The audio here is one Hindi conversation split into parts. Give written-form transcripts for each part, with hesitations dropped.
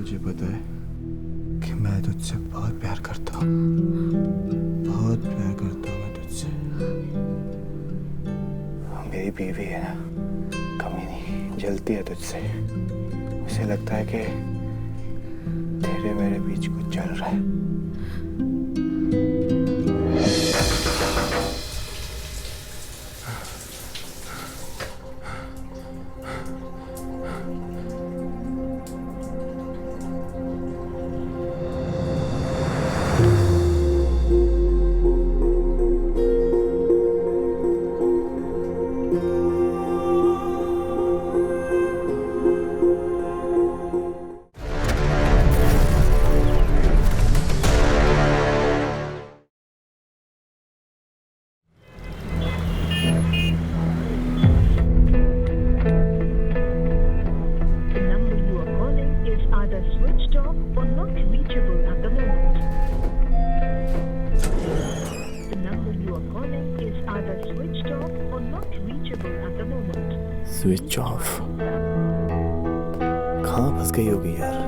तुझे पता है कि मैं तुझसे बहुत प्यार करता हूँ, बहुत प्यार करता हूँ मैं तुझसे। मेरी बीवी है ना, कमी नहीं, जलती है तुझसे। उसे लगता है कि तेरे मेरे बीच कुछ चल रहा है। Switch off. कहाँ फंस गई होगी यार।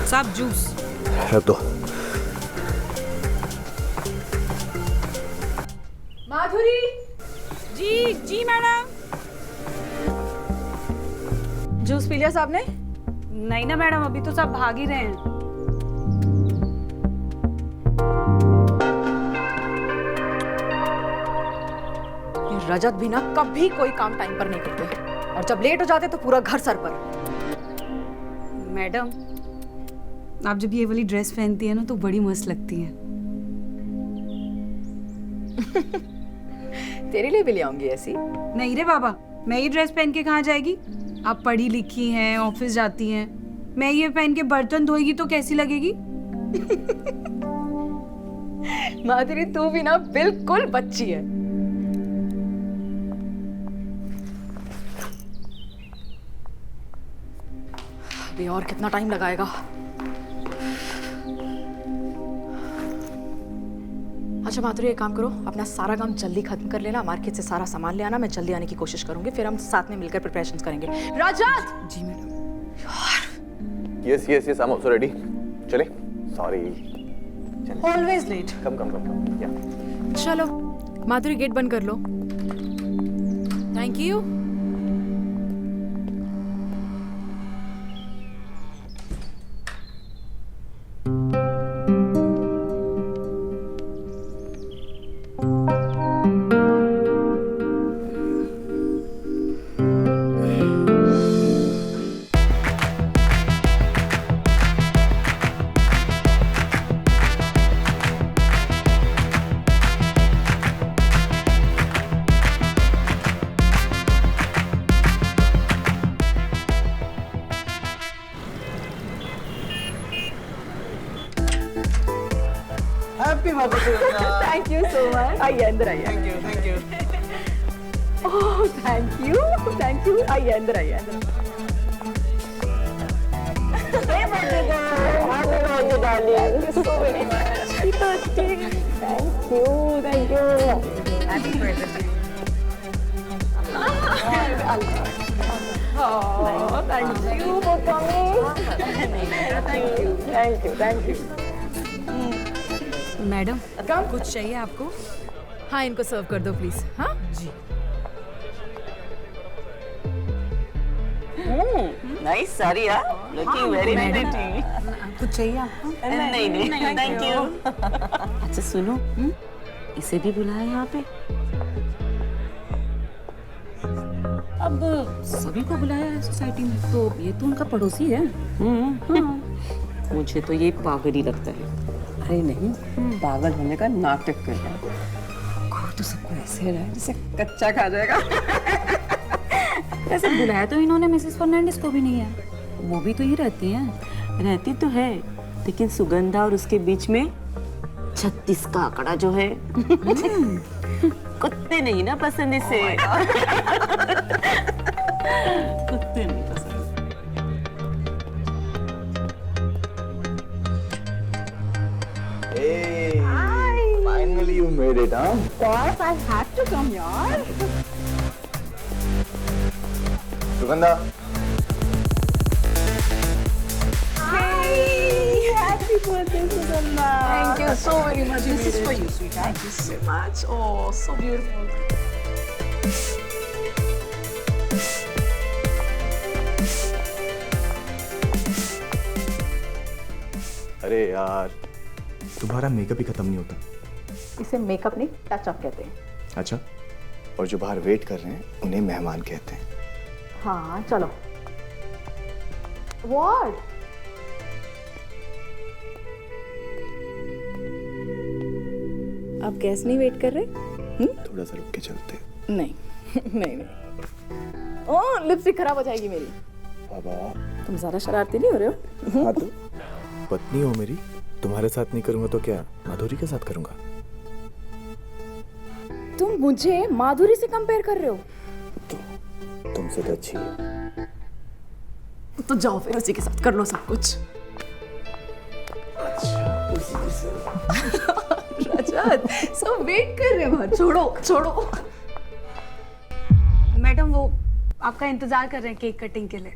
साहब जूस रख दो। माधुरी जी। जी मैडम। जूस पी लिया साहब ने? नहीं ना मैडम, अभी तो सब भाग ही रहे हैं। ये रजत भी ना कभी कोई काम टाइम पर नहीं करते, और जब लेट हो जाते तो पूरा घर सर पर। मैडम आप जब ये वाली ड्रेस पहनती है ना तो बड़ी मस्त लगती है। तेरे लिए भी ले आऊंगी ऐसी। नहीं रे बाबा, मैं ये ड्रेस पहन के कहाँ जाएगी? आप पढ़ी लिखी हैं, ऑफिस जाती हैं, मैं ये पहन के बर्तन धोएगी तो कैसी लगेगी? माधुरी तू भी ना बिल्कुल बच्ची है। अभी और कितना टाइम लगाएगा? अच्छा माधुरी एक काम करो, अपना सारा काम जल्दी खत्म कर लेना, मार्केट से सारा सामान ले आना, मैं जल्दी आने की कोशिश करूंगी, फिर हम साथ में मिलकर प्रिपरेशंस करेंगे। रजत! जी madam. Yes yes yes, I am also ready. चले। Sorry. Always late. Come come come come. Yeah. चलो माधुरी गेट बंद कर लो। Thank you. Happy Mother's Day. Thank you so much. आइए अंदर आइए। Thank you, thank you. Oh thank you. आइए अंदर आइए। Happy darling. Thank you so very much. Thank you. Happy birthday. Oh, thank you for coming. Thank you. Madam कुछ चाहिए आपको? हाँ इनको सर्व कर दो प्लीज। हाँ जी। नाइस साड़ी यार, लुकिंग वेरी प्रिटी। कुछ चाहिए आपको? नहीं नहीं थैंक यू। अच्छा सुनो, इसे भी बुलाया यहाँ पे। अब सभी को बुलाया है सोसाइटी में, तो ये तो उनका पड़ोसी है। हाँ। मुझे तो ये पागल ही लगता है। अरे नहीं, पागल होने का नाटक कर रहा है। को तो सबको ऐसे रहा है जैसे कच्चा खा जाएगा। वैसे बुलाया तो इन्होंने मिसेस फर्नांडिस को भी नहीं है। वो भी तो ही रहती हैं। रहती तो है, लेकिन सुगंधा और उसके बीच में 36 का आंकड़ा जो है, कुत्ते नहीं ना पसंद इसे। कुत्ते नहीं पसंद। Hey, finally you made it, huh? Boss, I had to come here. Sugandha, Happy birthday, Sugandha. Thank you so very much. This is for you, sweetheart. Thank you so much. Oh, so beautiful. अरे यार, तुम्हारा मेकअप ही खत्म नहीं होता। इसे मेकअप नहीं, टचअप कहते हैं। अच्छा, और जो बाहर वेट कर रहे हैं उन्हें मेहमान कहते हैं। हाँ चलो। What? आप गैस नहीं वेट कर रहे? थोड़ा सा रुक के चलते। नहीं नहीं नहीं। ओह लिपस्टिक खराब हो जाएगी मेरी। बाबा, तुम ज्यादा शरारती नहीं हो रहे हो? हाँ तो पत्नी हो मेरी, तुम्हारे साथ नहीं करूंगा तो क्या माधुरी के साथ करूंगा? तुम मुझे माधुरी से कंपेयर कर रहे हो? तुमसे तो अच्छी है। तो जाओ फिर उसी के साथ कर लो सब कुछ। रजत, सब वेट कर रहे हैं। छोड़ो छोड़ो। मैडम वो आपका इंतजार कर रहे हैं केक कटिंग के लिए।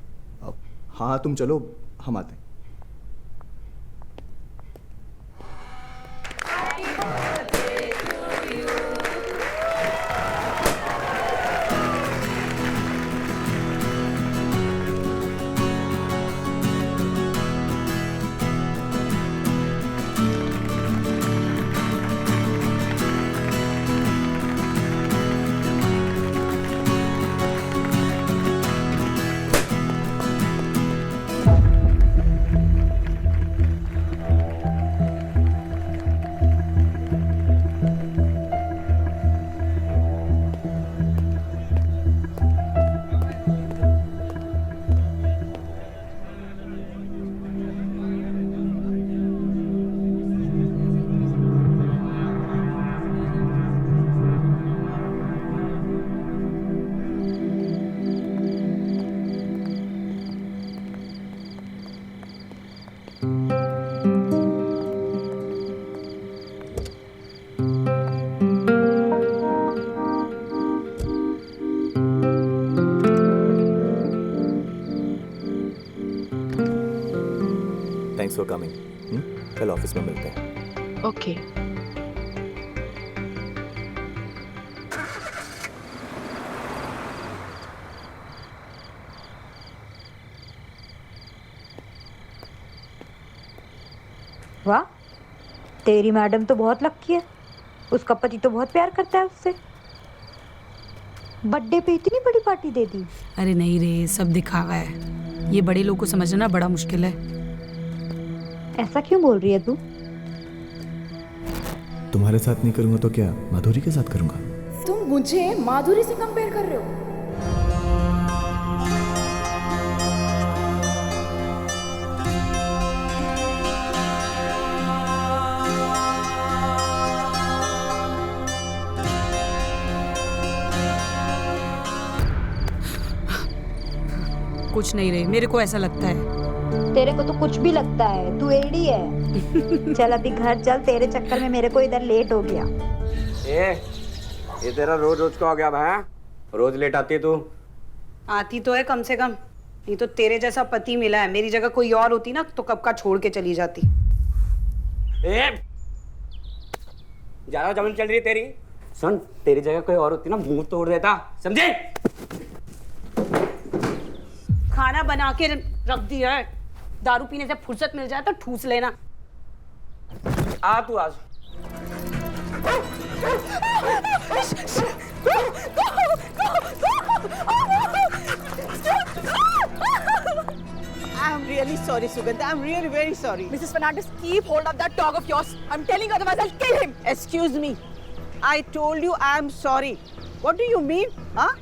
हाँ तुम चलो, हम आते हैं। Thanks for coming. कल ऑफिस में मिलते हैं। ओके। वाह, तेरी मैडम तो बहुत लक्की है। उसका पति तो बहुत प्यार करता है उससे। बर्थडे पे इतनी बड़ी पार्टी दे दी। अरे नहीं रे, सब दिखावा है। ये बड़े लोग को समझना बड़ा मुश्किल है। ऐसा क्यों बोल रही है तू? तुम्हारे साथ नहीं करूंगा तो क्या माधुरी के साथ करूंगा? तुम मुझे माधुरी से कंपेयर कर रहे हो? कुछ नहीं रे, मेरे को ऐसा लगता है। तेरे को तो कुछ भी लगता है, तू एडी है। चल अभी घर चल, तेरे चक्कर में मेरे को इधर लेट हो गया। ये तेरा रोज रोज का हो गया भाई। रोज लेट आती है तू। आती तो है कम से कम, नहीं तो तेरे जैसा पति मिला है। मेरी जगह कोई और होती ना तो कब का छोड़ के चली जाती। ज्यादा जमीन चल रही है तेरी। सुन, तेरी जगह कोई और होती ना मुंह तोड़ देता, समझे? खाना बना के रख दिया है, दारू पीने से फुर्सत मिल जाए तो ठूस लेना। आ तू आज। I'm really sorry, Sugandha. I'm really very sorry. Mrs. Fernandez, keep hold of that dog of yours. I'm telling you, otherwise I'll kill him. Excuse me. I told you I'm sorry. What do you mean? हाँ?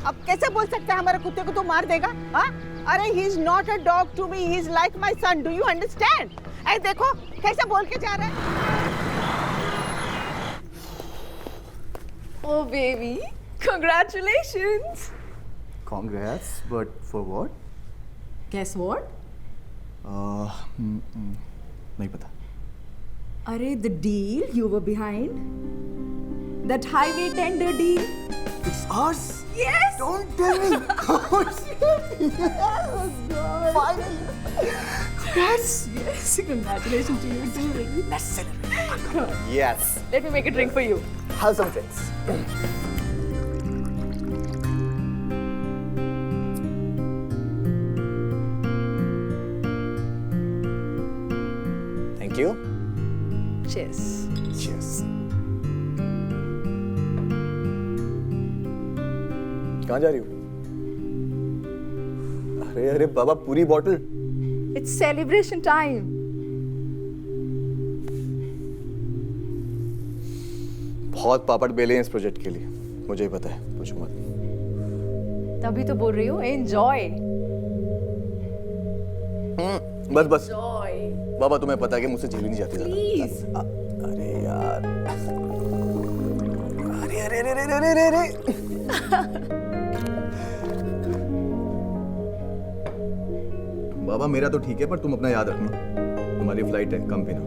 अब कैसे बोल सकते हैं हमारे कुत्ते को तो मार देगा? हाँ? अरे he is not a dog to me. He is like my son. Do you understand? ऐ देखो कैसे बोल के जा रहा है? Oh, baby. Congratulations. Congrats, but for what? Guess what? नहीं पता. Arey, the deal you were behind? That highway tender deal? It's ours. Yes! Don't tell me. Finally. Congrats. Yes, congratulations to you too. Let's celebrate. Yes. Let me make a drink for you. Have some drinks. Thank you. Cheers. Cheers. कहाँ जा रही हो? अरे अरे बाबा पूरी बॉटल. It's celebration time. बहुत पापड़ बेले हैं इस प्रोजेक्ट के लिए. मुझे ही पता है. पूछो मत. तभी तो बोल रही हूँ enjoy. बस बस. Enjoy. बाबा तुम्हें पता है कि मुझसे झेली नहीं जाती ज़्यादा. Please. अरे यार. अरे अरे अरे अरे अरे अरे. बाबा मेरा तो ठीक है पर तुम अपना याद रखना. तुम्हारी फ्लाइट है, कम पीना.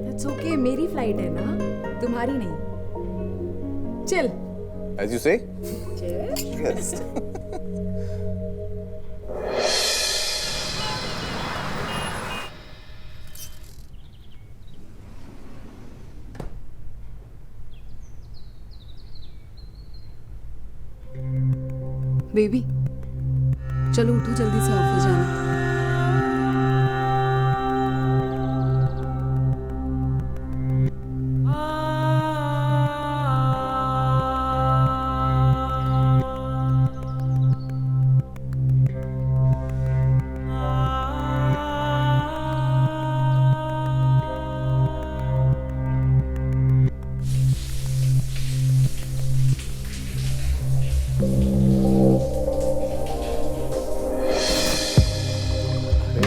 That's okay. मेरी फ्लाइट है ना, तुम्हारी नहीं. Chill. As you say. Cheers. Yes. Baby चलो उठो जल्दी से ऑफिस जाना.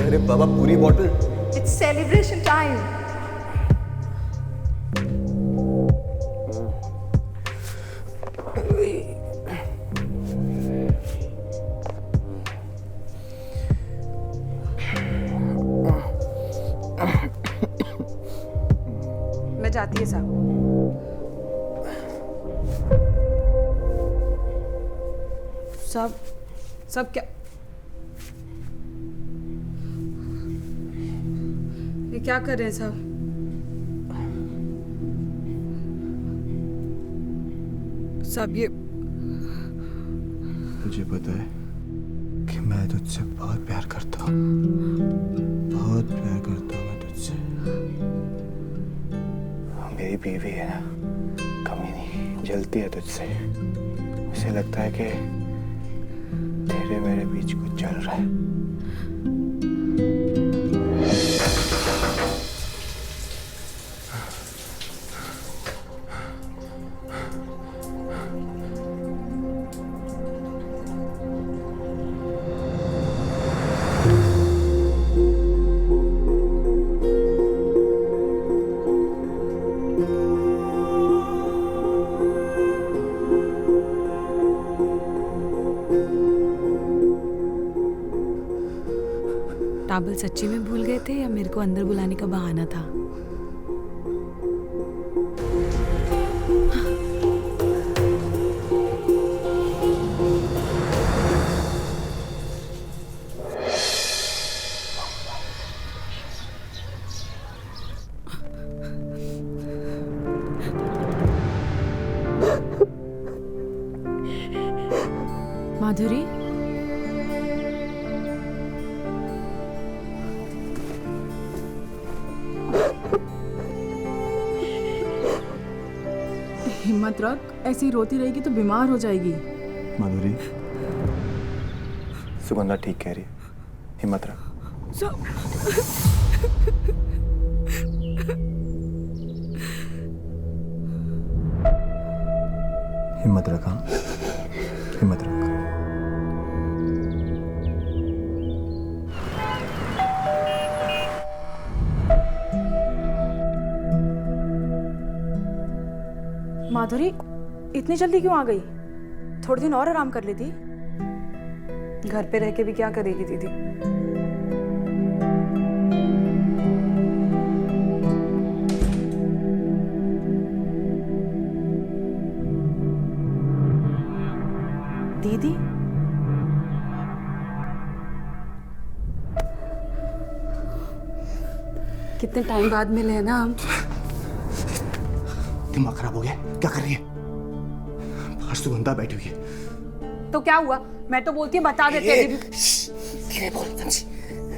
अरे बाबा पूरी बॉटल. It's celebration time. मैं जाती है साहब. सब क्या ये क्या कर रहे हैं साहब? साहब ये मुझे पता है कि मैं तुझसे बहुत प्यार करता हूँ. बहुत प्यार करता हूँ मैं तुझसे. मेरी बीवी है ना, कमी नहीं, जलती है तुझसे. उसे लगता है कि तेरे मेरे बीच कुछ चल रहा है. टाबल सच्ची में भूल गए थे या मेरे को अंदर बुलाने का बहाना था? माधुरी, हिम्मत रख, ऐसे ही रोती रहेगी तो बीमार हो जाएगी। माधुरी, सुगंधा ठीक कह रही है, हिम्मत रख। हिम्मत रख, हाँ, हिम्मत रख। माधुरी, इतनी जल्दी क्यों आ गई? थोड़े दिन और आराम कर लेती। घर पे रह के भी क्या करेगी दीदी? दीदी, कितने टाइम बाद मिले हैं ना हम। दिमाग खराब हो गया, क्या कर रही है? बाहर सुगंधा बैठी हुई है। तो क्या हुआ? मैं तो बोलती हूँ बता देते हैं दीदी। क्या बोल समझी?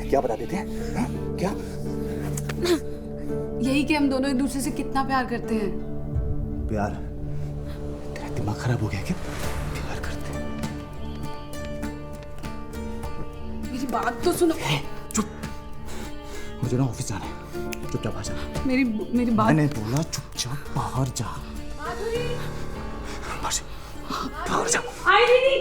क्या बता देते हैं? हाँ? क्या? यही कि हम दोनों एक दूसरे से कितना प्यार करते हैं। प्यार? तेरा दिमाग खराब हो गया क्या? प्यार करते हैं? मेरी बात तो सुनो। चुप, मुझे ना ऑफिस जाना है, चुपचाप आ जा। मेरी बात। मैंने बोला चुपचाप बाहर जा। बाहर जा। आई दीदी।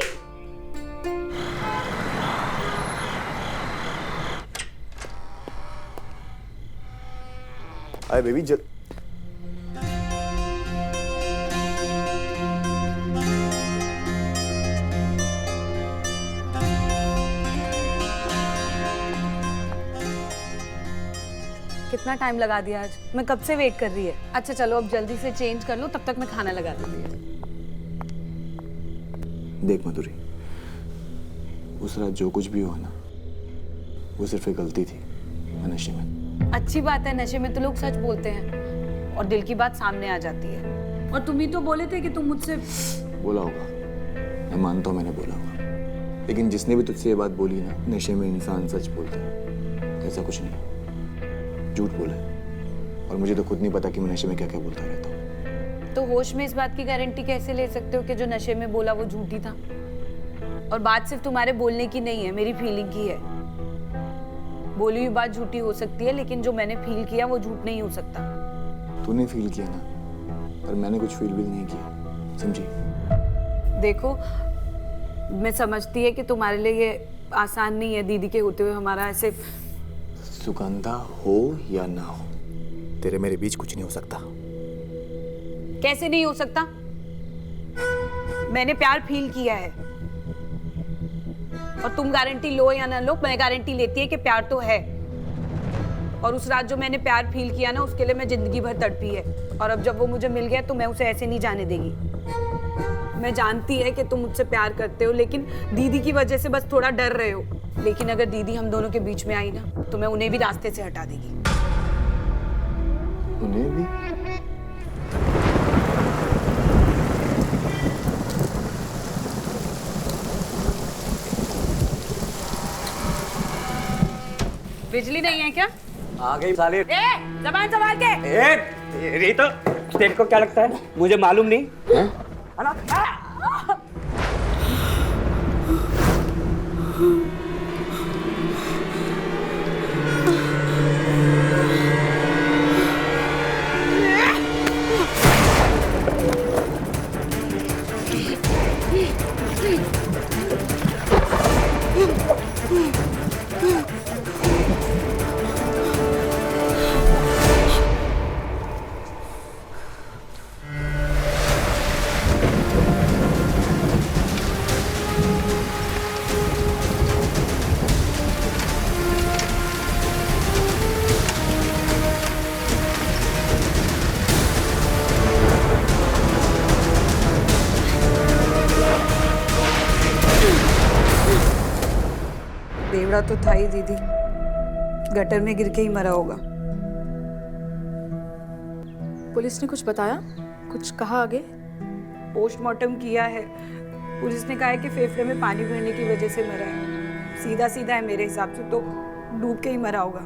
अरे बेबी जल कितना टाइम लगा दिया आज? मैं कब से वेट कर रही है। अच्छा चलो अब जल्दी से चेंज कर लो, तब तक मैं खाना लगा दूंगी। देख माधुरी, उस रात जो कुछ भी हुआ ना, वो सिर्फ एक गलती थी। मैं नशे में। अच्छी बात है, नशे में तो लोग सच बोलते हैं और दिल की बात सामने आ जाती है। और तुम ही तो बोले थे कि तुम मुझसे। बोला होगा, मैं मानता हूँ मैंने बोला होगा, लेकिन जिसने भी तुझसे ये बात बोली ना, नशे में इंसान सच बोलता है, ऐसा कुछ नहीं, झूठ बोला है। और मुझे तो खुद नहीं पता कि मैं नशे में क्या क्या बोलता रहता हूँ। तो होश में इस बात की गारंटी कैसे ले सकते हो कि जो नशे में बोला वो झूठी था? और बात सिर्फ तुम्हारे बोलने की नहीं है, मेरी फीलिंग की है। बोली हुई बात झूठी हो सकती है, लेकिन जो मैंने फील किया वो झूठ नहीं हो सकता। तूने फील किया ना, पर मैंने कुछ फील भी नहीं किया, समझी? देखो, मैं समझती है कि तुम्हारे लिए ये आसान नहीं है दीदी के होते हुए हमारा ऐसे। सुगंधा हो या ना हो, तेरे मेरे बीच कुछ नहीं हो सकता। कैसे नहीं हो सकता? मैंने प्यार फील किया है और तुम गारंटी लो या ना लो, मैं गारंटी लेती है कि प्यार तो है। और उस रात जो मैंने प्यार फील किया ना, उसके लिए मैं जिंदगी भर तड़पी है। और अब जब वो मुझे मिल गया तो मैं उसे ऐसे नहीं जाने देगी। मैं जानती है कि तुम मुझसे प्यार करते हो, लेकिन दीदी की वजह से बस थोड़ा डर रहे हो। लेकिन अगर दीदी हम दोनों के बीच में आई ना, तो मैं उन्हें भी रास्ते से हटा देगी। उन्हें भी? बिजली नहीं है क्या? आ गई साले। जबान संभाल के। रीता, तेरे को क्या लगता है मुझे मालूम नहीं है? बेवड़ा तो था ही दीदी, गटर में गिर के ही मरा होगा। पुलिस ने कुछ बताया? कुछ कहा आगे? पोस्टमार्टम किया है, पुलिस ने कहा है कि फेफड़े में पानी भरने की वजह से मरा है। सीधा सीधा है मेरे हिसाब से, तो डूब के ही मरा होगा।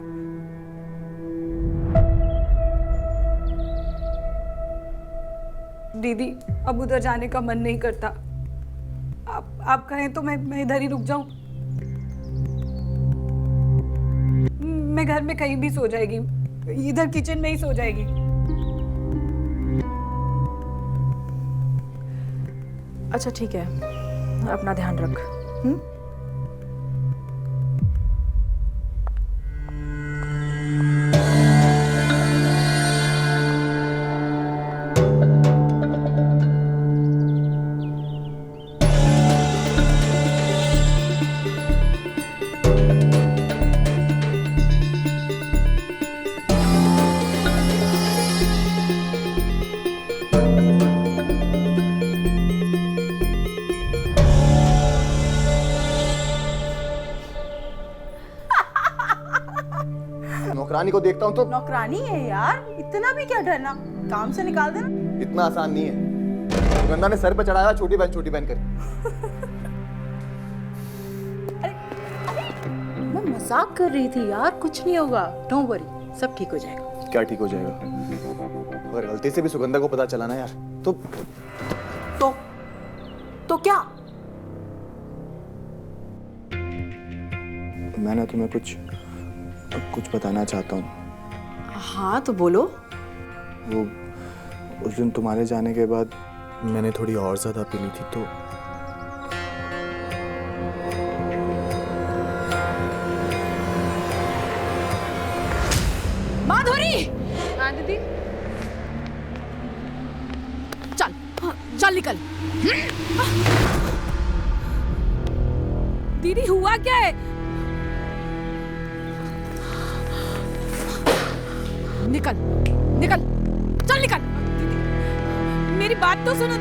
दीदी अब उधर जाने का मन नहीं करता। आप कहें तो मैं इधर ही रुक जाऊं। मैं घर में कहीं भी सो जाएगी, इधर किचन में ही सो जाएगी। अच्छा ठीक है, अपना ध्यान रख। नौकरानी को देखता हूँ तो नौकरानी है यार, इतना भी क्या डरना, काम से निकाल देना। इतना आसान नहीं है। सुगंधा ने सर पे चढ़ाया छोटी बहन कर। मैं मजाक कर रही थी यार, कुछ नहीं होगा, डोंट वरी, सब ठीक हो जाएगा। क्या ठीक हो जाएगा? अगर गलती से भी सुगंधा को पता चला ना यार, तो क्या? मैं ना तुम्हें कुछ बताना चाहता हूँ। हाँ तो बोलो। वो उस दिन तुम्हारे जाने के बाद मैंने थोड़ी और ज्यादा पी ली थी, तो माधुरी! हाँ दीदी। चल चल निकल। दीदी हुआ क्या है? निकल निकल, चल निकल। मेरी बात तो सुनो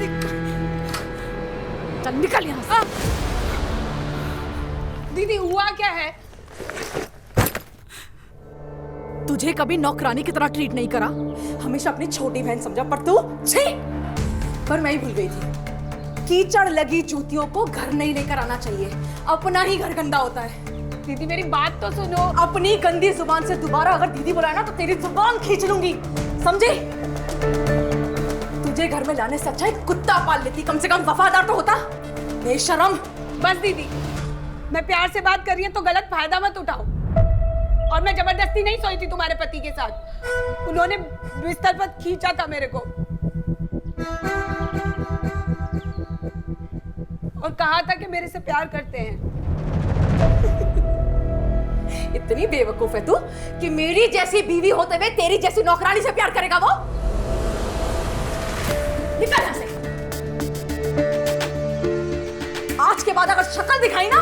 चल निकल यहाँ से। दीदी हुआ क्या है? तुझे कभी नौकरानी की तरह ट्रीट नहीं करा, हमेशा अपनी छोटी बहन समझा, पर तू छी। पर मैं ही भूल गई थी, कीचड़ लगी जूतियों को घर नहीं लेकर आना चाहिए, अपना ही घर गंदा होता है। दीदी मेरी बात तो सुनो। अपनी गंदी जुबान से दोबारा अगर दीदी बुलाया ना तो तेरी जुबान खींच लूंगी, समझे? तुझे घर में लाने से अच्छा एक कुत्ता पाल लेती, कम से कम वफादार तो होता। बेशरम। बस दीदी, मैं प्यार से बात कर रही हूँ तो गलत फायदा मत उठाओ। और मैं जबरदस्ती नहीं सोई थी तुम्हारे पति के साथ, उन्होंने बिस्तर पर खींचा था मेरे को और कहा था कि मेरे से प्यार करते हैं। इतनी बेवकूफ है तू कि मेरी जैसी बीवी होते हुए तेरी जैसी नौकरानी से प्यार करेगा वो? निकल यहाँ से। आज के बाद अगर शक्ल दिखाई ना,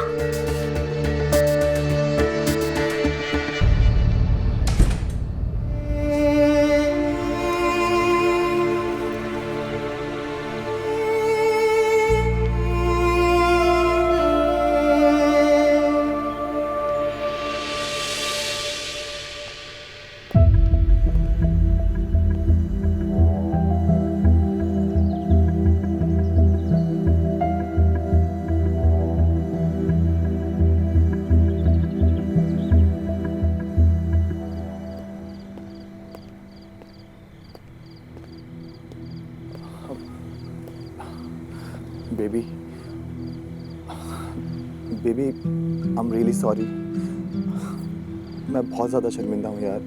baby I am really sorry. मैं बहुत ज़्यादा शर्मिंदा हूँ यार।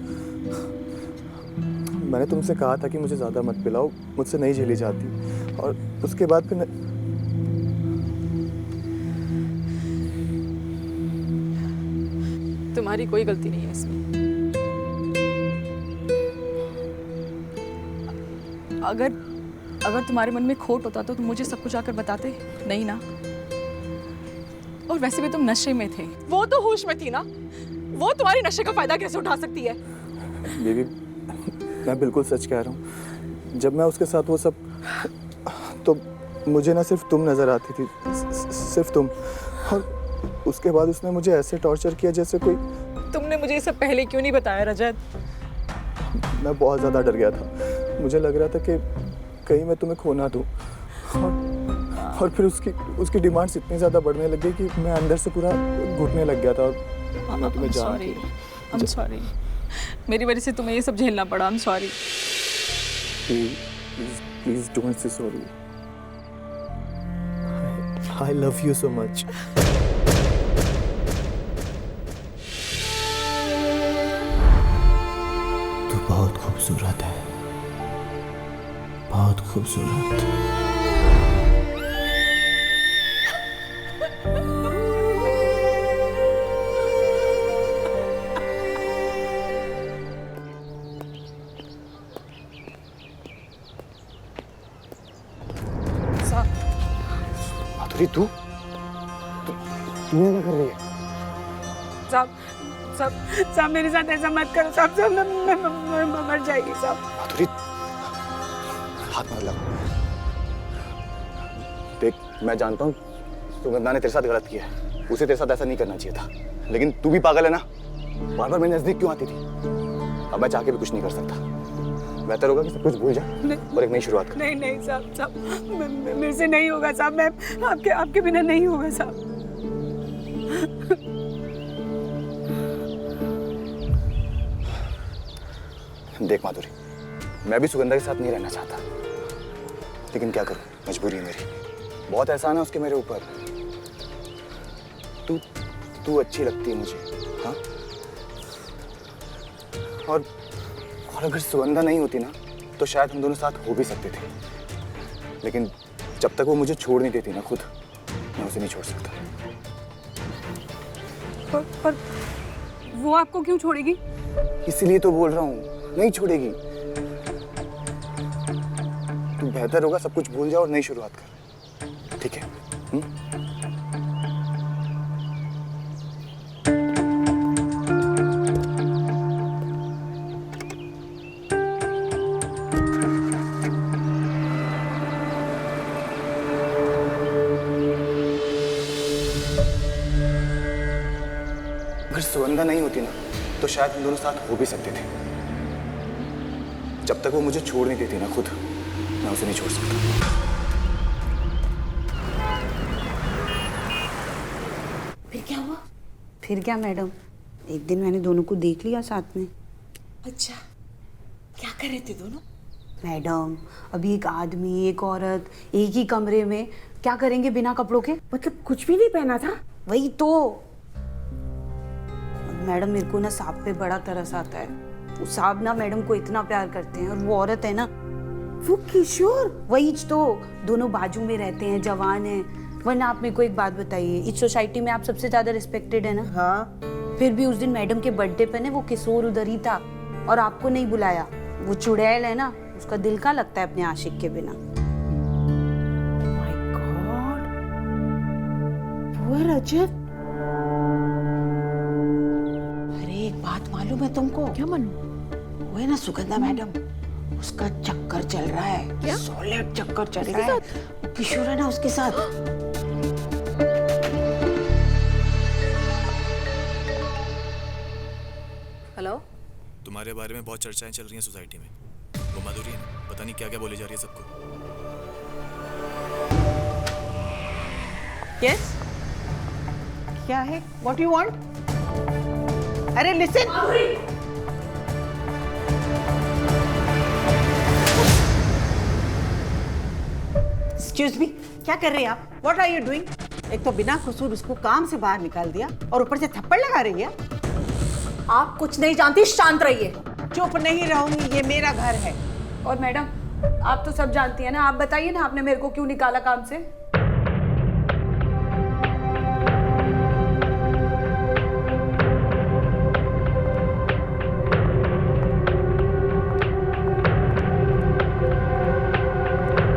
मैंने तुमसे कहा था कि मुझे ज़्यादा मत पिलाओ, मुझसे नहीं झेली जाती, और उसके बाद फिर तुम्हारी कोई गलती नहीं है इसमें। अगर तुम्हारे मन में खोट होता तो तुम मुझे सब कुछ आकर बताते नहीं ना। और वैसे भी तुम नशे में थे, वो तो होश में थी ना। वो तुम्हारी नशे का फायदा कैसे उठा सकती है? बेबी मैं बिल्कुल सच कह रहा हूँ। जब मैं उसके साथ वो सब, तो मुझे ना सिर्फ तुम नजर आती थी, सिर्फ तुम। और उसके बाद उसने मुझे ऐसे टॉर्चर किया जैसे कोई। तुमने मुझे ये सब पहले क्यों नहीं बताया रजत? मैं बहुत ज़्यादा डर गया था। मुझे लग रहा था कि कहीं मैं तुम्हें खो ना दूँ। और फिर उसकी डिमांड्स इतनी ज़्यादा बढ़ने लग गई कि मैं अंदर से पूरा घुटने लग गया था और मैं तुम्हें सॉरी, आई एम सॉरी। मेरी वजह से तुम्हें ये सब झेलना पड़ा। I am sorry. Please don't say sorry. I love you so much. तू बहुत खूबसूरत है, बहुत खूबसूरत। माधुरी तू क्या कर रही है? साहब मेरे साथ ऐसा मत करो साहब। मैं मर जाएगी साहब। माधुरी हाथ मत लगा। देख मैं जानता हूँ सुगंधा ने तेरे साथ गलत किया है, उसे तेरे साथ ऐसा नहीं करना चाहिए था, लेकिन तू भी पागल है ना। बार बार मेरे नजदीक क्यों आती थी? अब मैं चाह के भी कुछ नहीं कर सकता। बेहतर होगा कि सब कुछ भूल जा और एक नई शुरुआत कर। नहीं साहब मेरे से नहीं होगा साहब। मैं आपके बिना नहीं होगा साहब। देख माधुरी, मैं भी सुगंधा के साथ नहीं रहना चाहता, लेकिन क्या करूं, मजबूरी है मेरी। बहुत एहसान है उसके मेरे ऊपर। तू अच्छी लगती है मुझे, हाँ। और अगर सुगंधा नहीं होती ना तो शायद हम दोनों साथ हो भी सकते थे, लेकिन जब तक वो मुझे छोड़ नहीं देती ना खुद, मैं उसे नहीं छोड़ सकता। पर वो आपको क्यों छोड़ेगी? इसीलिए तो बोल रहा हूँ, नहीं छोड़ेगी। तू बेहतर होगा सब कुछ भूल जा और नई शुरुआत कर, ठीक है? अगर सुगंधा नहीं होती ना तो शायद हम दोनों साथ हो भी सकते थे। जब तक वो मुझे छोड़ नहीं देती ना खुद, मैं उसे नहीं छोड़ सकता। फिर क्या हुआ? फिर क्या मैडम, एक दिन मैंने दोनों को देख लिया साथ में। अच्छा, क्या कर रहे थे दोनों? मैडम अभी एक आदमी एक औरत एक ही कमरे में क्या करेंगे बिना कपड़ों के? मतलब कुछ भी नहीं पहना था? वही तो मैडम, मेरे को ना साहब पे बड़ा तरस आता है। वो साहब ना मैडम को इतना प्यार करते हैं, और वो औरत है ना, वो किशोर, वही तो, दोनों बाजू में रहते हैं, जवान हैं। वरना आप मेरे को एक बात बताइए, इस सोसाइटी में आप सबसे ज्यादा रिस्पेक्टेड है ना? हाँ। फिर भी उस दिन मैडम के बर्थडे पे ना वो किशोर उधर ही था और आपको नहीं बुलाया। वो चुड़ैल है ना, उसका दिल का लगता है अपने आशिक के बिना। माय गॉड, पुअर रजत। अरे एक बात मालूम है तुमको? क्या मालूम? वो है ना सुगंधा मैडम, उसका चक्कर चल रहा है। क्या? सॉलिड चक्कर चल रहा है। वो किशोर है ना उसके साथ। हेलो, तुम्हारे बारे में बहुत चर्चाएं चल रही हैं सोसाइटी में। वो माधुरी है ना, पता नहीं क्या क्या बोली जा रही है सबको। यस, क्या है? What you want? अरे लिसन, एक्सक्यूज मी, क्या कर रहे हैं आप? What are you doing? एक तो बिना कसूर उसको काम से बाहर निकाल दिया और ऊपर से थप्पड़ लगा रही है। आप कुछ नहीं जानती, शांत रहिए। चुप नहीं रहूंगी, ये मेरा घर है। और मैडम आप तो सब जानती हैं ना, आप बताइए ना आपने मेरे को क्यों निकाला काम से?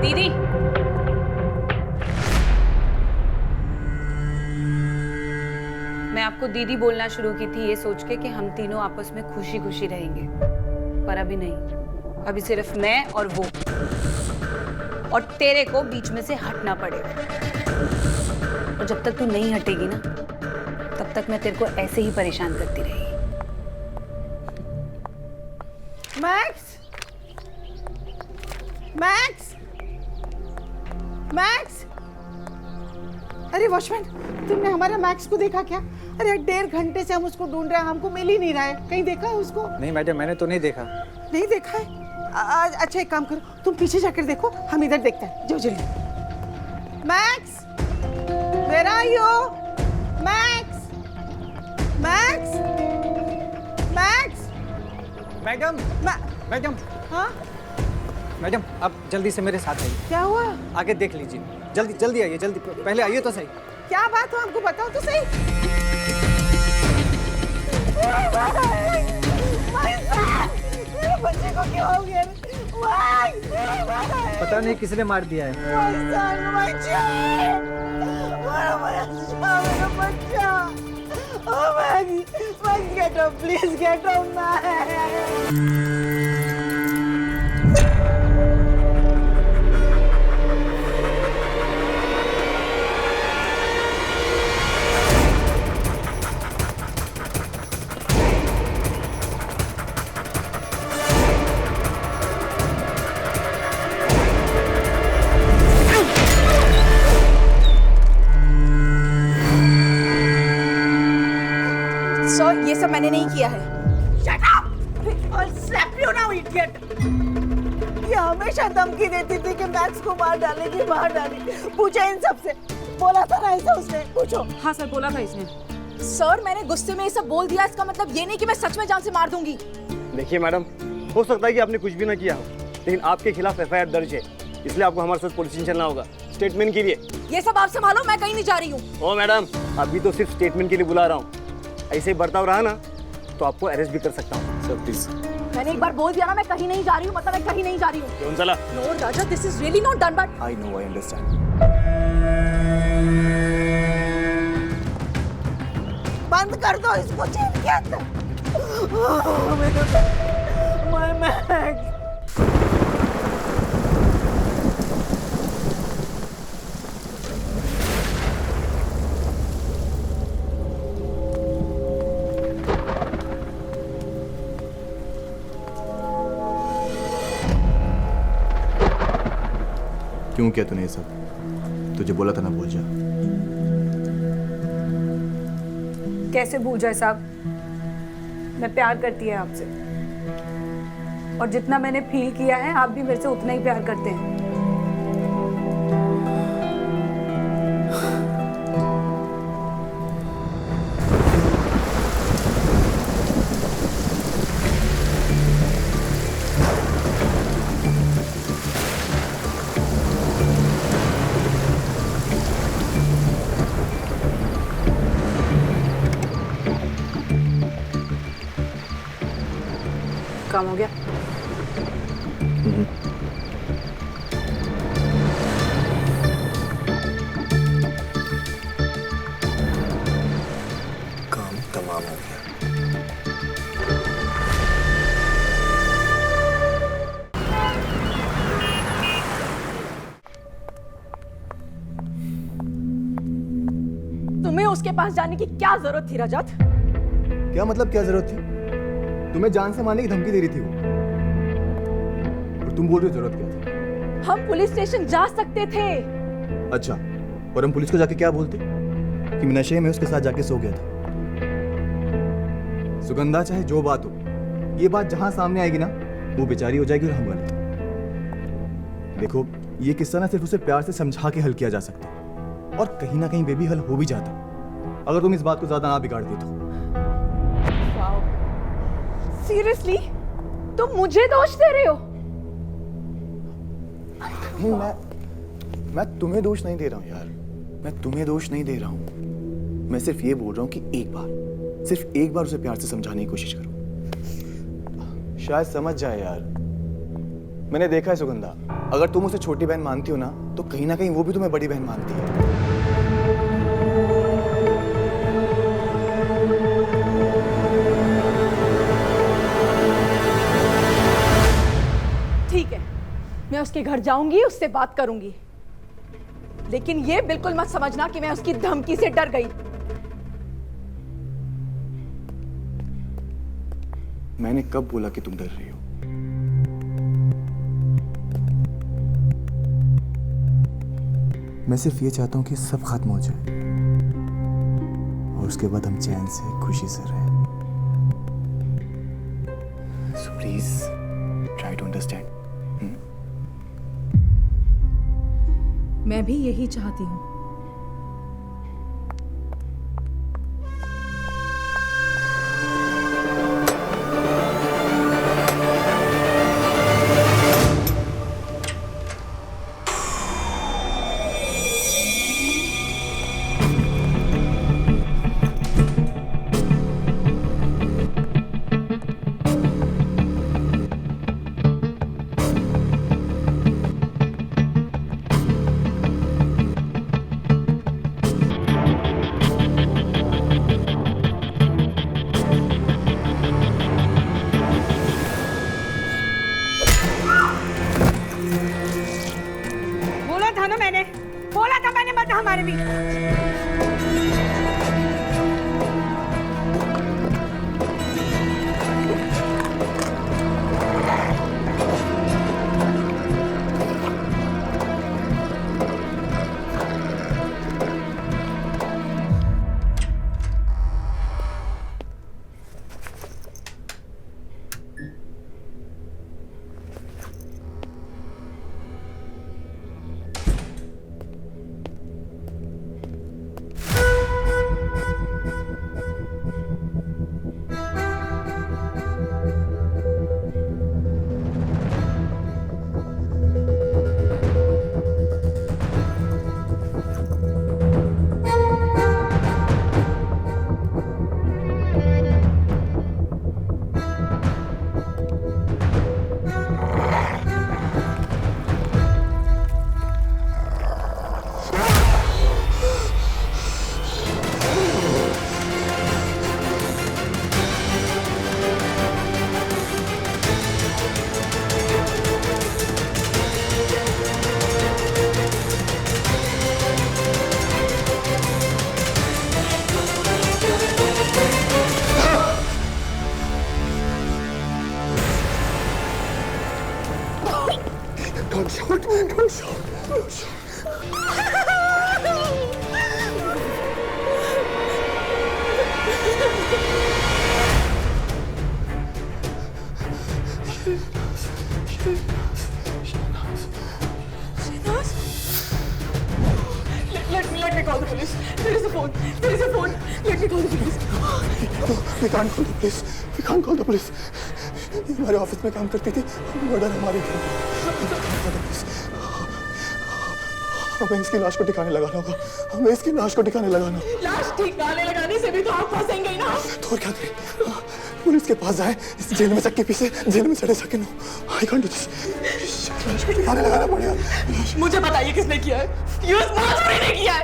दीदी, मैं आपको दीदी बोलना शुरू की थी ये सोच के कि हम तीनों आपस में खुशी खुशी रहेंगे, पर अभी नहीं। अभी सिर्फ मैं और वो, और तेरे को बीच में से हटना पड़ेगा। और जब तक तू नहीं हटेगी ना, तब तक मैं तेरे को ऐसे ही परेशान करती रहेगी। मैक्स, मैक्स, मैक्स, अरे वॉचमैन, तुमने हमारे मैक्स को देखा क्या? अरे 1.5 घंटे से हम उसको ढूंढ रहे हैं, हमको मिल ही नहीं रहा है। कहीं देखा है उसको? नहीं मैडम, मैंने तो नहीं देखा। नहीं देखा है? अच्छा एक काम करो, तुम पीछे जाकर देखो, हम इधर देखते हैं। जो जल्दी। Max, where are you? Max, Max, Max, madam, madam, हाँ मैडम आप जल्दी से मेरे साथ आइए। क्या हुआ? आगे देख लीजिए, जल्दी जल्दी आइए, जल्दी। पहले आइए तो सही। क्या बात हो, हमको बताओ तो सही। मेरे बच्चे को क्या हो गया? पता नहीं किसने मार दिया है। Get up, please get up, man. Sir, ये सब मैंने नहीं किया है। Shut up! I'll slap you now, idiot! ये हमेशा धमकी देती थी कि मैक्स को मार डालेगी, मार डालेगी। पूछे इन सबसे, बोला था ना ऐसा उसने? पूछो। हाँ सर, बोला था इसने। सर, मैंने गुस्से में ये सब बोल दिया, इसका मतलब ये नहीं कि मैं सच में जान से मार दूंगी। देखिए मैडम, हो सकता है कि आपने कुछ भी ना किया हो, लेकिन आपके खिलाफ एफआईआर दर्ज है, इसलिए आपको हमारे साथ पुलिस स्टेशन चलना होगा स्टेटमेंट के लिए। ये सब आप संभालो, मैं कहीं नहीं जा रही हूँ। ओ मैडम, अभी तो सिर्फ स्टेटमेंट के लिए बुला रहा हूँ, ऐसे ही बर्ताव रहा ना तो आपको अरेस्ट भी कर सकता हूँ। Sir please. मैंने एक बार बोल दिया ना, मैं कहीं नहीं जा रही हूँ, मतलब मैं कहीं नहीं जा रही हूँ। कौन साला? No Raja, this is really not done, but I know, I understand. बंद कर दो इसको जेल के अंदर। My Max. क्यों किया तूने ये सब? तुझे बोला था ना भूल जा। कैसे भूल जाए साहब? मैं प्यार करती है आपसे, और जितना मैंने फील किया है आप भी मेरे से उतना ही प्यार करते हैं। काम हो गया? काम तमाम हो गया। तुम्हें उसके पास जाने की क्या जरूरत थी रजत? क्या मतलब क्या जरूरत थी? तुम्हें जान से मारने की धमकी दे रही थी वो, और तुम बोल रही हो जरूरत क्या थी? हम पुलिस स्टेशन जा सकते थे। अच्छा, और हम पुलिस को जाके क्या बोलते कि मैं नशे में उसके साथ जाके सो गया था? सुगंधा, चाहे जो बात हो, ये बात जहां सामने आएगी ना, वो बेचारी हो जाएगी और हम गलत। देखो, ये किस्सा ना सिर्फ उसे प्यार से समझा के हल किया जा सकता, और कहीं ना कहीं बेबी हल हो भी जाता, अगर तुम इस बात को ज्यादा ना बिगाड़ती तो। सीरियसली, तुम मुझे दोष दे रहे हो? नहीं, मैं तुम्हें दोष नहीं दे रहा हूँ यार, मैं तुम्हें दोष नहीं दे रहा हूँ। मैं सिर्फ ये बोल रहा हूँ कि सिर्फ एक बार उसे प्यार से समझाने की कोशिश करो, शायद समझ जाए यार। मैंने देखा है सुगंधा, अगर तुम उसे छोटी बहन मानती हो ना, तो कहीं ना कहीं वो भी तुम्हें बड़ी बहन मानती है। ठीक है, मैं उसके घर जाऊंगी, उससे बात करूंगी, लेकिन ये बिल्कुल मत समझना कि मैं उसकी धमकी से डर गई। मैंने कब बोला कि तुम डर रही हो? मैं सिर्फ ये चाहता हूँ कि सब खत्म हो जाए और उसके बाद हम चैन से खुशी से रहें। So please try to understand. मैं भी यही चाहती हूँ। बोला था मैंने मत हमारे बीच। Don't shout, don't shout, don't shout. Let me call the police. There is a phone. There is a phone. Let me call the police. No, we can't call the police. We can't call the police. ये हमारे ऑफिस में काम करती थी, मर्डर हमारे घर में। हमें इसकी लाश को ठिकाने लगाना होगा। हमें इसकी लाश को ठिकाने लगाना होगा। लाश ठिकाने लगाने से भी तो आप फंसेंगे ही ना। तो और क्या करें? पुलिस के पास जाए, इस जेल में चक्के पीछे, जेल में चढ़े सके no. I can't do this. लाश को ठिकाने लगाना पड़ेगा। मुझे बताइए किसने किया है? ये माधुरी ने किया है।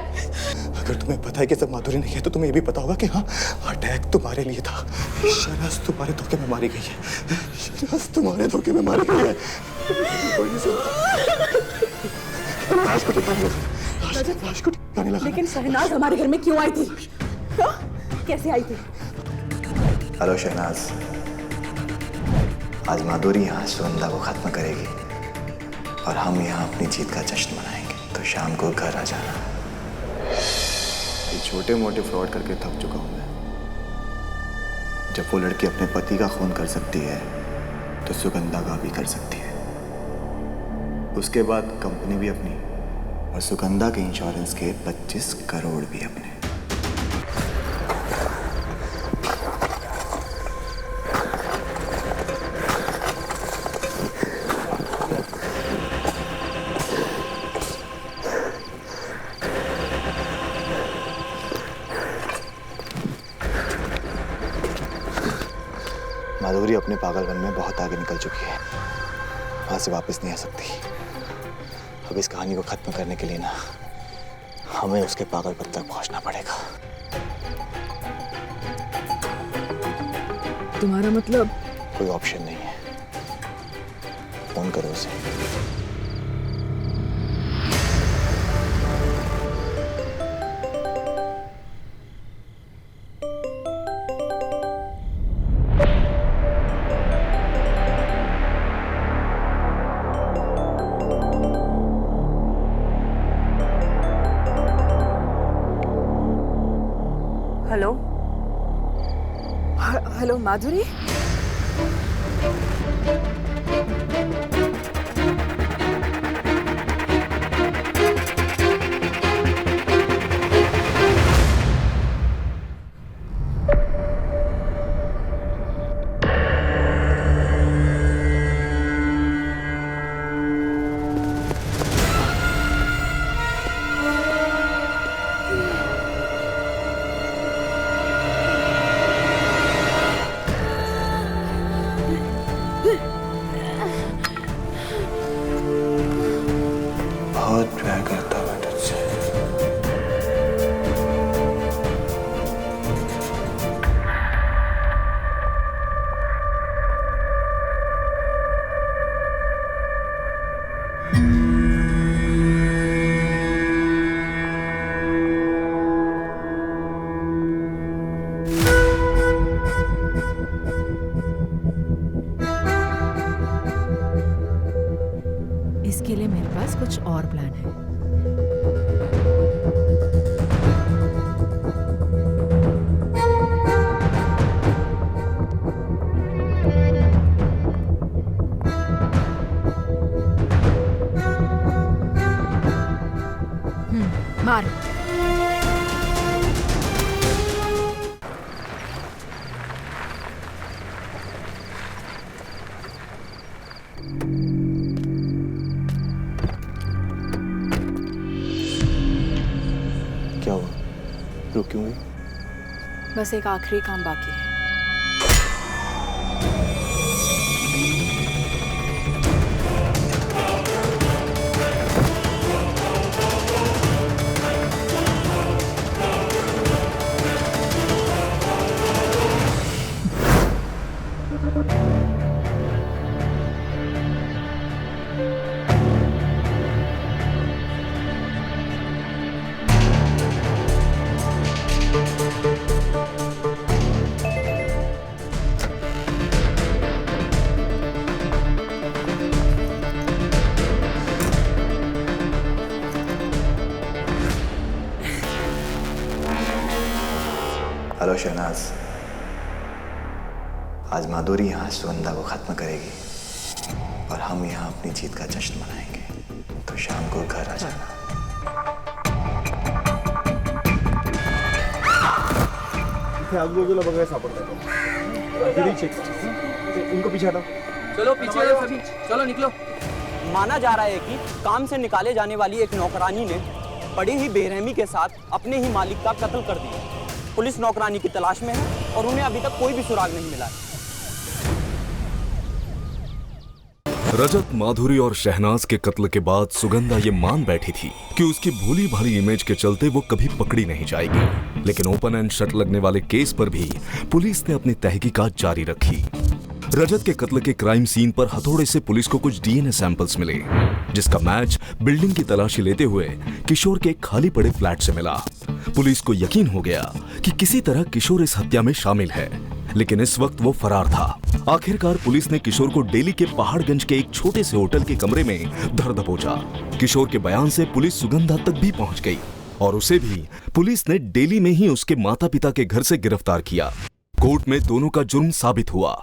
अगर तुम्हें पता है कि सब माधुरी ने किया तो तुम्हें ये भी पता होगा कि हाँ, अटैक तुम्हारे लिए था। शहनाज तुम्हारे धोखे में मारी गई है। शहनाज तुम्हारे धोखे में मारी गई है। लाश को ठिकाने लगाना। लाश को ठिकाने लगाना। लेकिन शहनाज हमारे घर में क्यों आई थी? हाँ? कैसे आई थी? हेलो शहनाज, आज माधुरी यहाँ सुगंधा को खत्म करेगी और हम यहाँ अपनी जीत का जश्न मनाएंगे। तो शाम को घर आ जाना। ये छोटे मोटे फ्रॉड करके थक चुका हूँ मैं। जब वो लड़की अपने पति का खून कर सकती है तो सुगंधा का भी कर सकती है। उसके बाद कंपनी भी अपनी और सुगंधा के इंश्योरेंस के 25 करोड़ भी अपने। माधुरी अपने पागलपन में बहुत आगे निकल चुकी है। वहां से वापस नहीं आ सकती। अब इस कहानी को खत्म करने के लिए ना हमें उसके पागलपन तक पहुंचना पड़ेगा। तुम्हारा मतलब? कोई ऑप्शन नहीं है। फोन करो उसे। हेलो हेलो माधुरी। बहुत प्यार करता हूँ मैं तुझसे। इसके लिए मेरे पास कुछ और प्लान है। मार। क्या हुआ? रुक क्यों गई? बस एक आखिरी काम बाकी है। हेलो शहनाज, आज माधुरी यहाँ सुगंधा को खत्म करेगी और हम यहाँ अपनी जीत का जश्न मनाएंगे। तो शाम को घर आ जाना। आजूबाजूला बघायला सापडतात। इनको पीछे हटाओ। चलो पीछे रहो सभी, चलो निकलो। माना जा रहा है कि काम से निकाले जाने वाली एक नौकरानी ने बड़ी ही बेरहमी के साथ अपने ही मालिक का कत्ल कर दिया। पुलिस नौकरानी की तलाश में है और उन्हें अभी तक कोई भी सुराग नहीं मिला है। रजत, माधुरी और शहनाज के कत्ल के बाद सुगंधा ये मान बैठी थी कि उसकी भोली भाली इमेज के चलते वो कभी पकड़ी नहीं जाएगी। लेकिन ओपन एंड शट लगने वाले केस पर भी पुलिस ने अपनी तहकीकात जारी रखी। रजत के कत्ल के क्राइम सीन पर हथौड़े से पुलिस को कुछ डीएनए सैंपल्स मिले, जिसका मैच बिल्डिंग की तलाशी लेते हुए किशोर के एक खाली पड़े फ्लैट से मिला। पुलिस को यकीन हो गया कि किसी तरह किशोर इस हत्या में शामिल है, लेकिन इस वक्त वो फरार था। आखिरकार पुलिस ने किशोर को दिल्ली के पहाड़गंज के एक छोटे से होटल के कमरे में धर दबोचा। किशोर के बयान से पुलिस सुगंधा तक भी पहुंच गई और उसे भी पुलिस ने दिल्ली में ही उसके माता पिता के घर से गिरफ्तार किया। कोर्ट में दोनों का जुर्म साबित हुआ।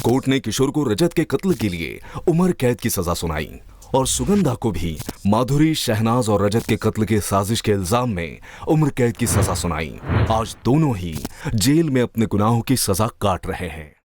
कोर्ट ने किशोर को रजत के कत्ल के लिए उम्र कैद की सजा सुनाई और सुगंधा को भी माधुरी, शहनाज और रजत के कत्ल के साजिश के इल्जाम में उम्र कैद की सजा सुनाई। आज दोनों ही जेल में अपने गुनाहों की सजा काट रहे हैं।